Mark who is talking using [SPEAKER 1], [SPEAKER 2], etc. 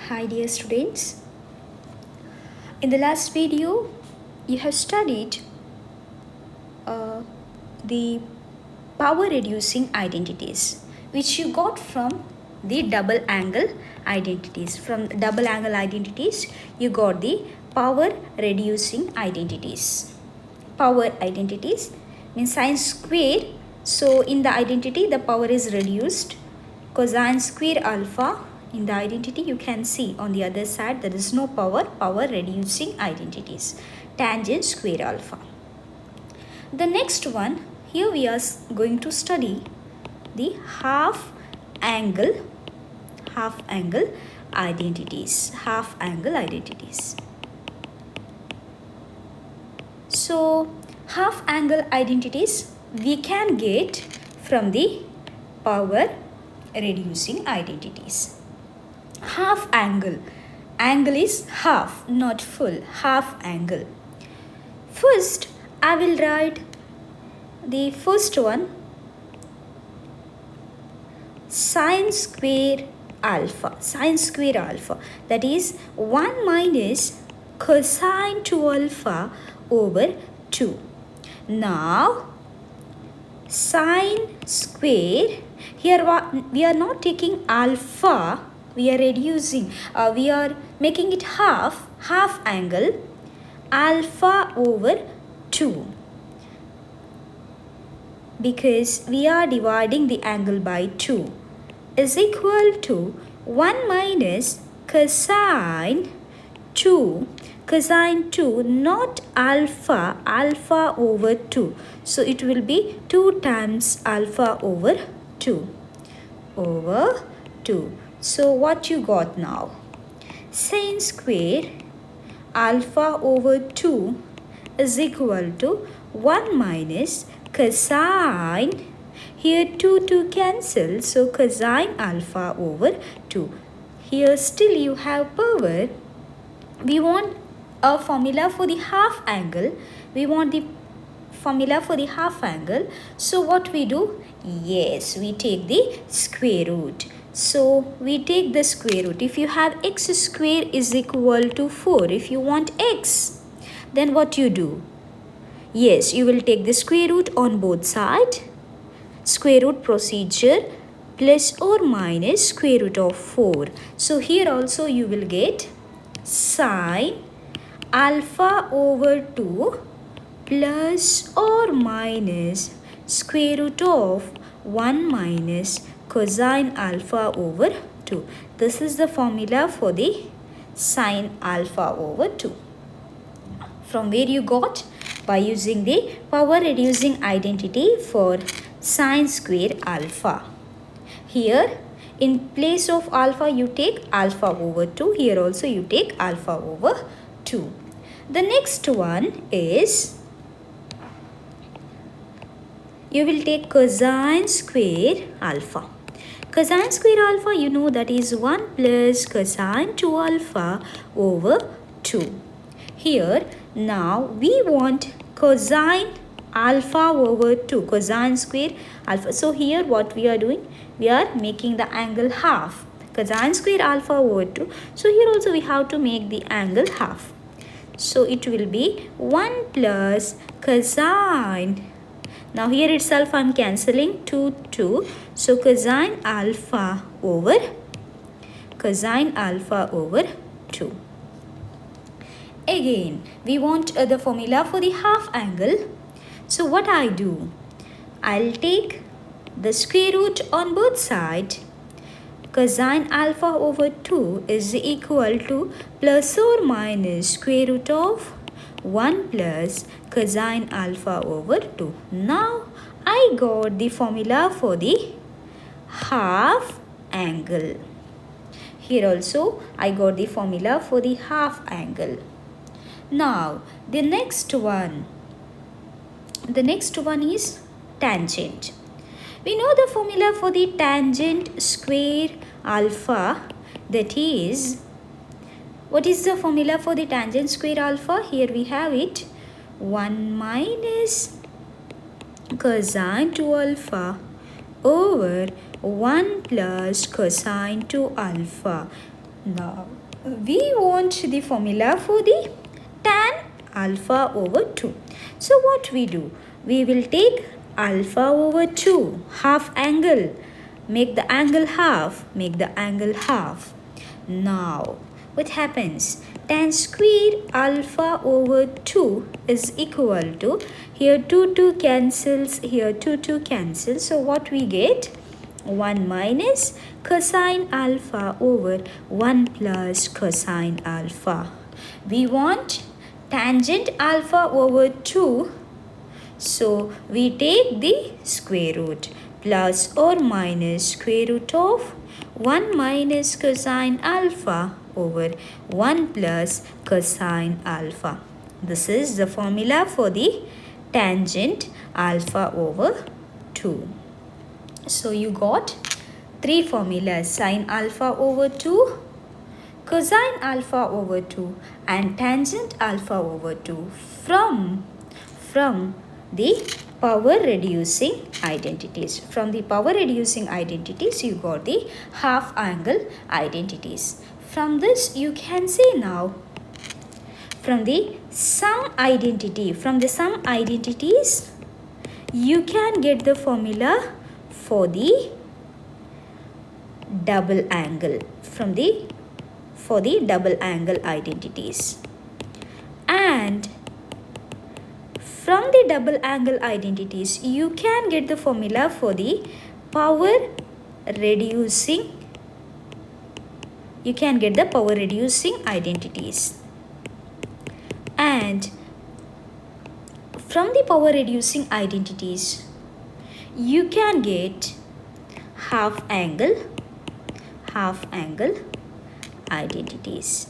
[SPEAKER 1] Hi dear students, in the last video you have studied uh, the power reducing identities which you got from the double angle identities. From double angle identities you got the power reducing identities. Power identities means sine square, so in the identity the power is reduced. Cosine square alpha, in the identity you can see on the other side there is no power reducing identities. Tangent square alpha. The next one, here we are going to study the half angle identities. Half angle identities. So half angle identities we can get from the power reducing identities. Half angle is half, not full. Half angle. First I will write the first one, sine square alpha. Sine square alpha, that is 1 minus cosine 2 alpha over 2. Now sine square, here we are not taking alpha, we are reducing, we are making it half angle, alpha over 2, because we are dividing the angle by 2, is equal to 1 minus cosine 2, not alpha over 2, so it will be 2 times alpha over 2. So what you got now? Sine square alpha over 2 is equal to 1 minus cosine, here 2 cancel, so cosine alpha over 2. Here still you have power. We want a formula for the half angle. So what we do? Yes, we take the square root. So we take the square root. If you have x square is equal to 4, if you want x, then what you do? Yes, you will take the square root on both sides. Square root procedure, plus or minus square root of 4. So here also you will get sine alpha over 2 plus or minus square root of 1 minus cosine alpha over 2. This is the formula for the sine alpha over 2. From where you got? By using the power reducing identity for sine square alpha. Here in place of alpha you take alpha over 2. Here also you take alpha over 2. The next one is, you will take cosine square alpha. Cosine square alpha, you know, that is 1 plus cosine 2 alpha over 2. Here now we want cosine alpha over 2, cosine square alpha. So here what we are doing? We are making the angle half. Cosine square alpha over 2. So here also we have to make the angle half. So it will be 1 plus cosine. Now here itself I am cancelling 2. So cosine alpha over 2. Again, we want the formula for the half angle. So what I do? I'll take the square root on both sides. Cosine alpha over 2 is equal to plus or minus square root of 1 plus cosine alpha over 2. Now I got the formula for the half angle. Here also I got the formula for the half angle. Now the next one is tangent. We know the formula for the tangent square alpha, that is, what is the formula for the tangent square alpha? Here we have it, 1 minus cosine 2 alpha over 1 plus cosine 2 alpha. Now we want the formula for the tan alpha over 2. So what we do? We will take alpha over 2, half angle. Make the angle half. Make the angle half. Now what happens? Tan square alpha over 2 is equal to, here 2 cancels, here 2 cancels. So what we get? 1 minus cosine alpha over 1 plus cosine alpha. We want tangent alpha over 2. So we take the square root, plus or minus square root of 1 minus cosine alpha over 1 plus cosine alpha. This is the formula for the tangent alpha over 2. So you got 3 formulas: sine alpha over 2, cosine alpha over 2 and tangent alpha over 2 from the power reducing identities. From the power reducing identities you got the half angle identities. From this you can see now, from the sum identities you can get the formula for the double angle, for the double angle identities. And from the double angle identities you can get the formula for the power reducing, identities. And from the power reducing identities you can get half angle identities.